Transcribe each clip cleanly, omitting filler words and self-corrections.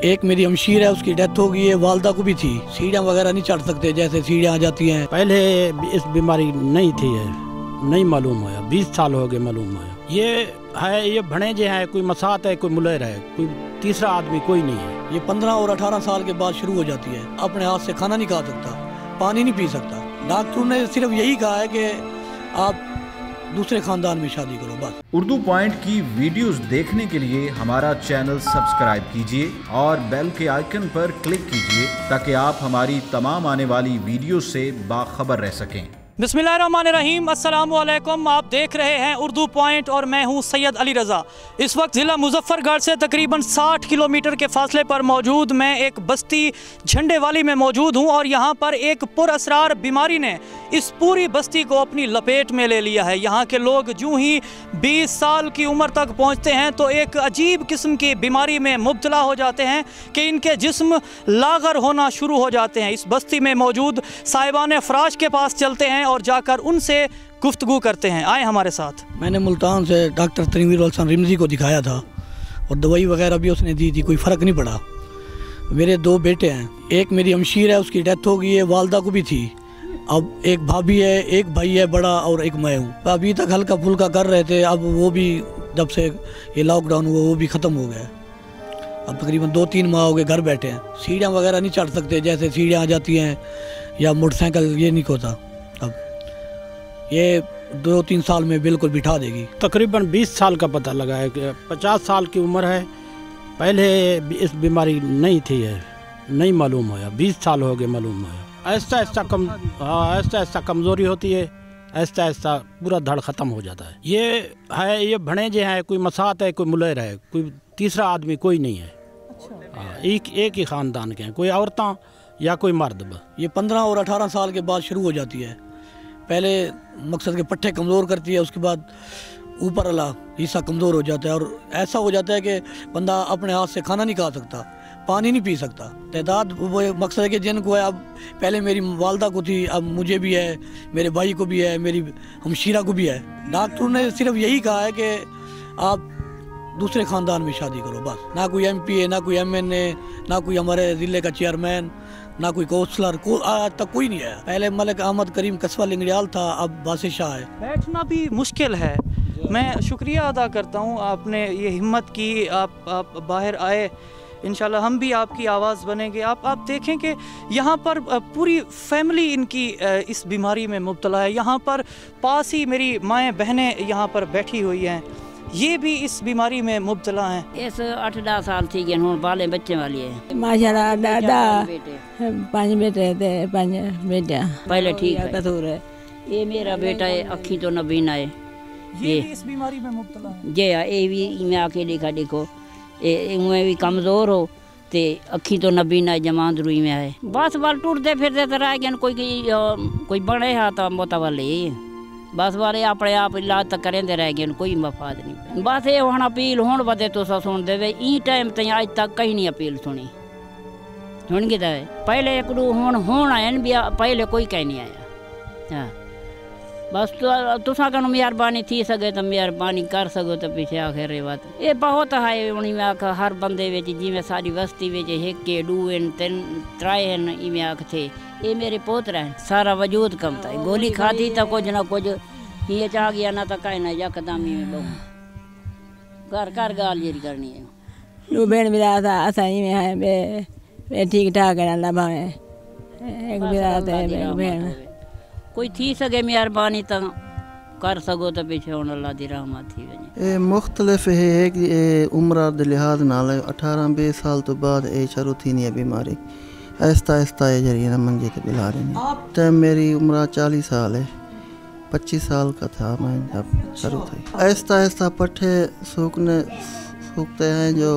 एक मेरी हमशीर है, उसकी डेथ हो गई है, वालदा को भी थी। सीढ़ियाँ वगैरह नहीं चढ़ सकते, जैसे सीढ़ियाँ आ जाती हैं। पहले इस बीमारी नहीं थी, है नहीं मालूम होया, 20 साल हो गए मालूम होया। ये है, ये भणेजे हैं, कोई मसात है, कोई मुलेर है, कोई तीसरा आदमी कोई नहीं है। ये 15 और 18 साल के बाद शुरू हो जाती है। अपने हाथ से खाना नहीं खा सकता, पानी नहीं पी सकता। डॉक्टर ने सिर्फ यही कहा है कि आप दूसरे खानदान में शादी करो, बस। उर्दू पॉइंट की वीडियोस देखने के लिए हमारा चैनल सब्सक्राइब कीजिए और बेल के आइकन पर क्लिक कीजिए ताकि आप हमारी तमाम आने वाली वीडियो से बाखबर रह सकें। बिस्मिल्लाहिर्रहमानिर्रहीम, अस्सलामुअलैकुम। आप देख रहे हैं उर्दू पॉइंट और मैं हूं सैयद अली रज़ा। इस वक्त ज़िला मुजफ्फरगढ़ से तकरीबन 60 किलोमीटर के फासले पर मौजूद मैं एक बस्ती झंडे वाली में मौजूद हूं और यहां पर एक पुरअसरार बीमारी ने इस पूरी बस्ती को अपनी लपेट में ले लिया है। यहाँ के लोग यूँ ही 20 साल की उम्र तक पहुँचते हैं तो एक अजीब किस्म की बीमारी में मुब्तला हो जाते हैं कि इनके जिस्म लागर होना शुरू हो जाते हैं। इस बस्ती में मौजूद साहिबान फ़राश के पास चलते हैं और जाकर उनसे गुफ्तगू करते हैं। आए हमारे साथ। मैंने मुल्तान से डॉक्टर तनवीर हसन रिमजी को दिखाया था और दवाई वगैरह भी उसने दी थी, कोई फ़र्क नहीं पड़ा। मेरे 2 बेटे हैं, एक मेरी हमशीर है, उसकी डेथ हो गई है, वालदा को भी थी। अब एक भाभी है, एक भाई है बड़ा और एक मैं हूँ। अभी तक हल्का फुल्का कर रहे थे, अब वो भी जब से ये लॉकडाउन हुआ वो भी ख़त्म हो गया। अब तकरीबन 2-3 माह हो गए घर बैठे हैं। सीढ़ियाँ वगैरह नहीं चढ़ सकते, जैसे सीढ़ियाँ आ जाती हैं या मोटरसाइकिल, ये नहीं होता। अब ये 2-3 साल में बिल्कुल बिठा देगी। तकरीबन 20 साल का पता लगा है कि 50 साल की उम्र है। पहले इस बीमारी नहीं थी, है नहीं मालूम होया, 20 साल हो गए मालूम होया। ऐसा ऐसा कमज़ोरी होती है, ऐसा ऐसा पूरा धड़ ख़त्म हो जाता है। ये है, ये भणेजे हैं, कोई मसात है, कोई मुलेर है, कोई तीसरा आदमी कोई नहीं है। अच्छा। एक ही ख़ानदान के हैं, कोई औरतां या कोई मर्द। ये 15 और 18 साल के बाद शुरू हो जाती है। पहले मकसद के पट्टे कमज़ोर करती है, उसके बाद ऊपर वाला हिस्सा कमज़ोर हो जाता है और ऐसा हो जाता है कि बंदा अपने हाथ से खाना नहीं खा सकता, पानी नहीं पी सकता। तादाद वो मकसद है कि जिनको है, अब पहले मेरी वालदा को थी, अब मुझे भी है, मेरे भाई को भी है, मेरी हमशीरा को भी है। डॉक्टर ने सिर्फ यही कहा है कि आप दूसरे ख़ानदान में शादी करो, बस। ना कोई MP है, ना कोई MNA, ना कोई हमारे ज़िले का चेयरमैन, ना कोई काउंसलर, आज तक कोई नहीं आया। पहले मलिक अहमद करीम कस्बा लिंगड़ियाल था, अब बादशाह है। बैठना भी मुश्किल है। मैं शुक्रिया अदा करता हूँ, आपने ये हिम्मत की, आप बाहर आए। इंशाल्लाह हम भी आपकी आवाज़ बनेंगे। आप देखें कि यहाँ पर पूरी फैमिली इनकी इस बीमारी में मुब्तला है। यहाँ पर पास ही मेरी माएँ बहनें यहाँ पर बैठी हुई हैं, ये भी इस बीमारी में मुब्तला हैं। इस 8-10 साल थी गए हूँ, बाले बच्चे वाली है। माशाल्लाह दादा 5 बेटे थे, 5 बेटा। पहले ठीक है। ये मेरा बेटा है, अखी तो नबीना है, ये इस बीमारी में मुब्तला है। जे ये भी मैं आके देखो मैं भी कमज़ोर हो ते अखी तो नबीना जमात रुई में है। बस वाल टूटते फिरते तो रह गए, कोई बड़े हाथ मोता वाले बस वाले अपने आप इलाज तक करेंदे रह गए, कोई मफाद नहीं। बस ये हुण अपील हुण बदे तुसा सुन दे ई टाइम तई अज तक कहीं नहीं अपील सुनी सुन गए। पहले एक दो हुण आए भी, पहले कोई कहीं नहीं आया। हाँ बस तुसा कनो मेहरबानी थी सके तो मेहरबानी कर सको तो पीछे आखिर बात ये बहुत है। उन्हीं में आख हर बंदे विच जिमें सारी बस्ती विच 1 2 3 3 इवें आख थे। ये मेरे पोतरा है, सारा वजूद कम था। गोली खाधी तो कुछ ना कुछ ये चाह गया ना तो कहीं ना यकदमी में लोग घर गाल जी करनी है। 2 भेण मिला था असाई में है, बे ठीक ठाक है, अल्लाह भावे एक मिला था भेण। कोई थी सके मेहरबानी तो कर सको तो पीछे हुण अल्लाह दी रहमत थी वने। ये मुख्तलिफ है कि उम्र दे लिहाज नाल 18-20 साल तो बाद ये शुरू थी नहीं बीमारी। आहिस्ता आहिस्ता ये जरिए मंजे ते बिला रहे हैं। तब मेरी उम्र 40 साल है, 25 साल का था मैं जब शुरू थी। आहिस्ता आहिस्ता पट्टे सूखते हैं, जो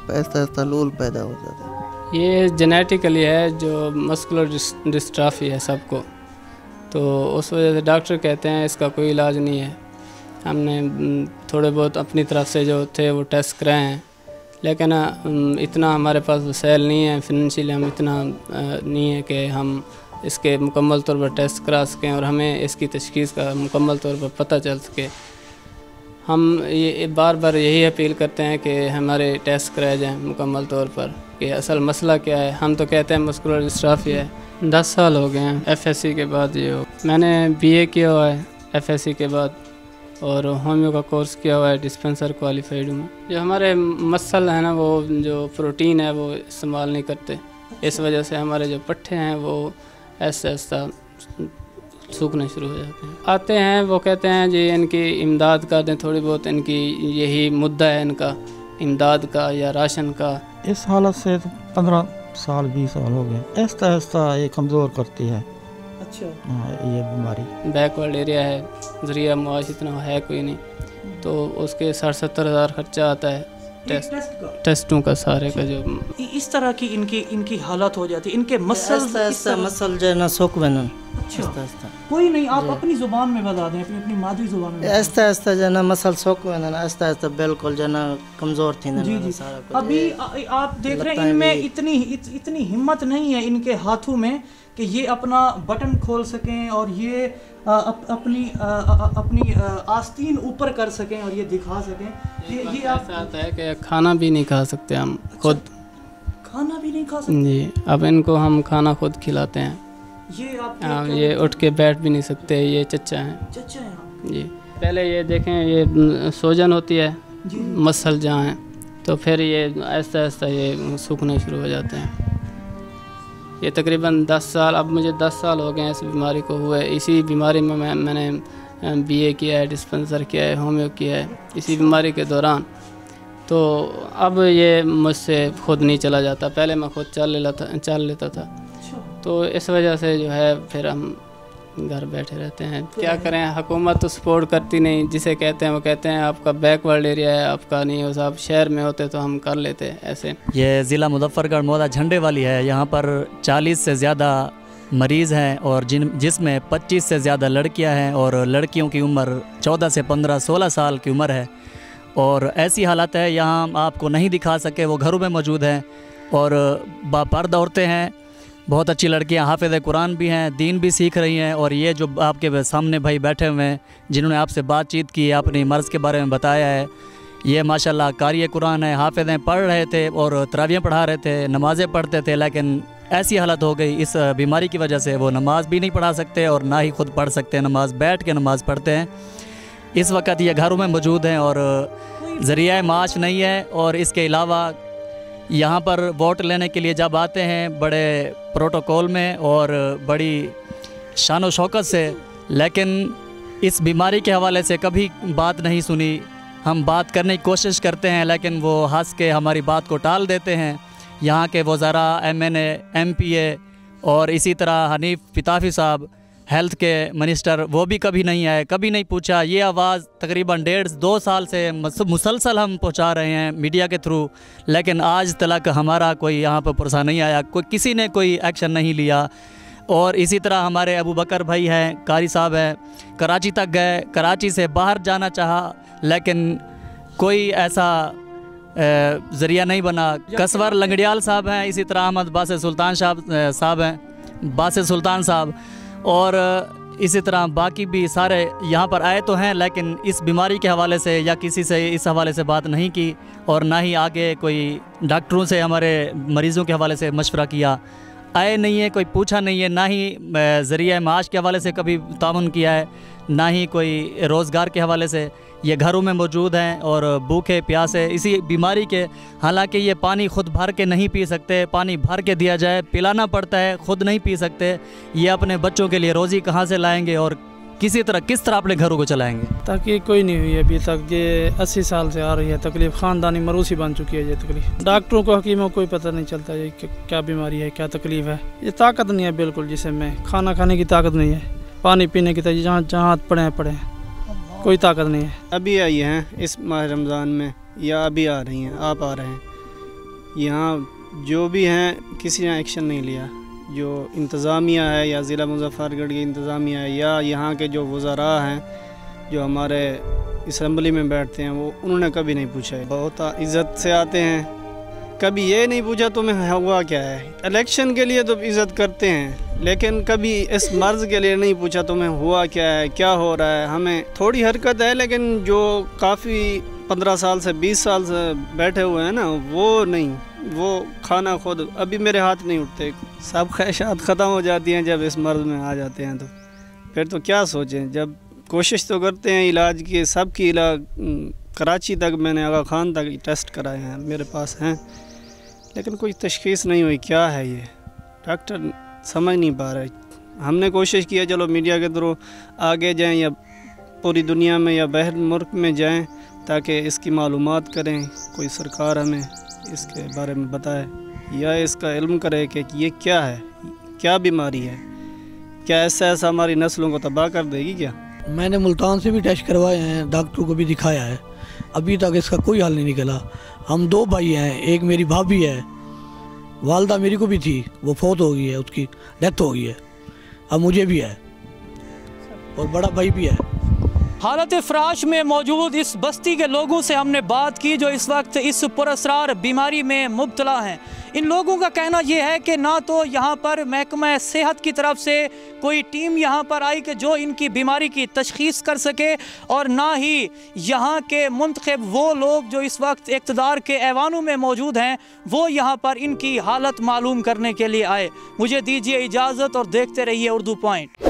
आहिस्ता आहिस्ता लूल पैदा हो जाता है। ये जेनेटिकली है, जो मस्कुलर डिस्ट्रॉफी है सबको, तो उस वजह से डॉक्टर कहते हैं इसका कोई इलाज नहीं है। हमने थोड़े बहुत अपनी तरफ से जो थे वो टेस्ट कराए हैं, लेकिन इतना हमारे पास वसैल नहीं है, फिनेंशियली हम इतना नहीं है कि हम इसके मुकम्मल तौर पर टेस्ट करा सकें और हमें इसकी तशखीस का मुकम्मल तौर पर पता चल सके। हम ये बार बार यही अपील करते हैं कि हमारे टेस्ट कराए जाएं मुकम्मल तौर पर कि असल मसला क्या है। हम तो कहते हैं मस्कुलर डिस्ट्राफी है। 10 साल हो गए हैं एफएससी के बाद। ये मैंने बीए किया हुआ है एफएससी के बाद और होम्यो का कोर्स किया हुआ है, डिस्पेंसर क्वालिफाइड हूँ। जो हमारे मसल है ना, वो जो प्रोटीन है वो इस्तेमाल नहीं करते, इस वजह से हमारे जो पट्टे हैं वो ऐसा ऐसा सूखने शुरू हो जाते हैं। आते हैं वो कहते हैं जी इनकी इमदाद कर दें थोड़ी बहुत, इनकी यही मुद्दा है इनका इमदाद का या राशन का। इस हालत से तो 15 साल 20 साल हो गए। ऐसा ऐसा ये कमज़ोर करती है। अच्छा। हाँ, ये बीमारी बैकवर्ड एरिया है, ज़रिया मुआश इतना है कोई नहीं, तो उसके 60-70 हज़ार खर्चा आता है टेस्टों का सारे का। जो इस तरह की इनकी हालत हो जाती है, इनके मसल जो है ना सोक बनन। अच्छा, कोई नहीं, आप अपनी ज़ुबान में बता दें, अपनी मादरी ज़ुबान में। ऐसा ऐसा जो ना मसल सोक बनन, ऐसा ऐसा बिल्कुल जो ना कमज़ोर थी ना सारा कुछ। अभी आप देख रहे हैं इनमें इतनी हिम्मत नहीं है इनके हाथों में कि ये अपना बटन खोल सकें और ये अपनी आस्तीन ऊपर कर सकें और ये दिखा सकें। ये आप आता है कि खाना भी नहीं खा सकते हम खुद, खाना भी नहीं खा सकते जी। अब इनको हम खाना खुद खिलाते हैं। ये उठ के बैठ भी नहीं सकते। ये चच्चा हैं जी। पहले ये देखें, ये सोजन होती है मसल जहाँ है, तो फिर ये ऐसा ऐसा ये सूखने शुरू हो जाते हैं। ये तकरीबन 10 साल, अब मुझे 10 साल हो गए हैं इस बीमारी को हुए। इसी बीमारी में मैंने बीए किया है, डिस्पेंसर किया है, होम्यो किया है इसी बीमारी के दौरान। तो अब ये मुझसे खुद नहीं चला जाता। पहले मैं खुद चल लेता था, तो इस वजह से जो है फिर हम घर बैठे रहते हैं। क्या करें, हुकूमत तो सपोर्ट करती नहीं। जिसे कहते हैं वो कहते हैं आपका बैकवर्ड एरिया है, आपका नहीं हो, साहब शहर में होते तो हम कर लेते ऐसे। ये ज़िला मुजफ्फरगढ़ मौदा झंडे वाली है। यहाँ पर 40 से ज़्यादा मरीज़ हैं और जिसमें 25 से ज़्यादा लड़कियाँ हैं और लड़कियों की उम्र 14 से 15-16 साल की उम्र है। और ऐसी हालत है यहाँ हम आपको नहीं दिखा सके, वो घरों में मौजूद हैं और बापर्द औरतें हैं। बहुत अच्छी लड़कियां हाफिज़ कुरान भी हैं, दीन भी सीख रही हैं। और ये जो आपके सामने भाई बैठे हुए हैं जिन्होंने आपसे बातचीत की, अपनी मर्ज़ के बारे में बताया है, ये माशाल्लाह कारी कुरान है, हाफिज़ हैं, पढ़ रहे थे और तरावियाँ पढ़ा रहे थे, नमाज़ें पढ़ते थे। लेकिन ऐसी हालत हो गई इस बीमारी की वजह से वो नमाज़ भी नहीं पढ़ा सकते और ना ही खुद पढ़ सकते हैं। नमाज़ बैठ के नमाज़ पढ़ते हैं। इस वक्त ये घरों में मौजूद हैं और ज़रिया माश नहीं है। और इसके अलावा यहाँ पर वोट लेने के लिए जब आते हैं बड़े प्रोटोकॉल में और बड़ी शान व शौकत से, लेकिन इस बीमारी के हवाले से कभी बात नहीं सुनी। हम बात करने की कोशिश करते हैं लेकिन वो हंस के हमारी बात को टाल देते हैं। यहाँ के वज़रा, MNA, MPA और इसी तरह हनीफ पिताफी साहब हेल्थ के मिनिस्टर, वो भी कभी नहीं आए, कभी नहीं पूछा। ये आवाज़ तकरीबन 1.5-2 साल से मुसलसल हम पहुंचा रहे हैं मीडिया के थ्रू, लेकिन आज तक हमारा कोई यहाँ पर पुरसा नहीं आया, किसी ने कोई एक्शन नहीं लिया। और इसी तरह हमारे अबू बकर भाई हैं, कारी साहब हैं, कराची तक गए, कराची से बाहर जाना चाहा लेकिन कोई ऐसा ज़रिया नहीं बना। कसवर लंगड़ियाल साहब हैं, इसी तरह अहमद बासित सुल्तान साहब हैं, बासित सुल्तान साहब, और इसी तरह बाकी भी सारे यहाँ पर आए तो हैं लेकिन इस बीमारी के हवाले से या किसी से इस हवाले से बात नहीं की और ना ही आगे कोई डॉक्टरों से हमारे मरीज़ों के हवाले से मशवरा किया। आए नहीं है, कोई पूछा नहीं है, ना ही ज़रिया माश के हवाले से कभी ताउन किया है, ना ही कोई रोज़गार के हवाले से। ये घरों में मौजूद हैं और भूखे प्यासे इसी बीमारी के। हालांकि ये पानी खुद भर के नहीं पी सकते, पानी भर के दिया जाए पिलाना पड़ता है, खुद नहीं पी सकते। ये अपने बच्चों के लिए रोज़ी कहाँ से लाएंगे और किस तरह अपने घरों को चलाएंगे। ताकि कोई नहीं हुई अभी तक। ये 80 साल से आ रही है तकलीफ़, ख़ानदानी मरूसी बन चुकी है ये तकलीफ़। डॉक्टरों को, हकीमों को कोई पता नहीं चलता ये क्या बीमारी है, क्या तकलीफ़ है। ये ताकत नहीं है बिल्कुल जिसमें, खाना खाने की ताकत नहीं है, पानी पीने की ताकत, जहाँ पड़े कोई ताकत नहीं है। अभी आई हैं इस माह रमज़ान में या अभी आ रही हैं, आप आ रहे हैं। यहाँ जो भी हैं किसी ने एक्शन नहीं लिया। जो इंतज़ामिया है या ज़िला मुज़फ़्फ़रगढ़ की इंतज़ामिया है या यहाँ के जो वज़रा हैं जो हमारे असम्बली में बैठते हैं, वो उन्होंने कभी नहीं पूछा है। बहुत इज़्ज़त से आते हैं, कभी ये नहीं पूछा तुम्हें हुआ क्या है। इलेक्शन के लिए तो इज़्ज़त करते हैं, लेकिन कभी इस मर्ज़ के लिए नहीं पूछा तुम्हें हुआ क्या है, क्या हो रहा है। हमें थोड़ी हरकत है, लेकिन जो काफ़ी 15 साल से 20 साल से बैठे हुए हैं ना, वो नहीं, वो खाना खुद अभी मेरे हाथ नहीं उठते। सब ख्वाहिशात ख़त्म हो जाती हैं जब इस मर्ज़ में आ जाते हैं, तो फिर तो क्या सोचें। जब कोशिश तो करते हैं इलाज की, सबकी इलाज कराची तक, मैंने आगा खान तक टेस्ट कराए हैं, मेरे पास हैं, लेकिन कोई तशख़ीस नहीं हुई क्या है ये। डॉक्टर समझ नहीं पा रहे। हमने कोशिश की है चलो मीडिया के थ्रू आगे जाएं या पूरी दुनिया में या बाहर मुल्क में जाएं ताकि इसकी मालूमात करें, कोई सरकार हमें इसके बारे में बताए या इसका इल्म करे कि ये क्या है, क्या बीमारी है, क्या ऐसा हमारी नस्लों को तबाह कर देगी क्या। मैंने मुल्तान से भी टेस्ट करवाए हैं, डॉक्टरों को भी दिखाया है, अभी तक इसका कोई हल नहीं निकला। हम 2 भाई हैं, एक मेरी भाभी है, वालदा मेरी को भी थी, वो फौत हो गई है, उसकी डेथ हो गई है, अब मुझे भी है और बड़ा भाई भी है। हालत फ़राश में मौजूद इस बस्ती के लोगों से हमने बात की जो इस वक्त इस पुरअसरार बीमारी में मुब्तला हैं। इन लोगों का कहना यह है कि ना तो यहाँ पर महकमा सेहत की तरफ से कोई टीम यहाँ पर आई कि जो इनकी बीमारी की तशख़ीस कर सके, और ना ही यहाँ के मुंतखब वो लोग जो इस वक्त इक़्तिदार के ऐवानों में मौजूद हैं वो यहाँ पर इनकी हालत मालूम करने के लिए आए। मुझे दीजिए इजाज़त और देखते रहिए उर्दू पॉइंट।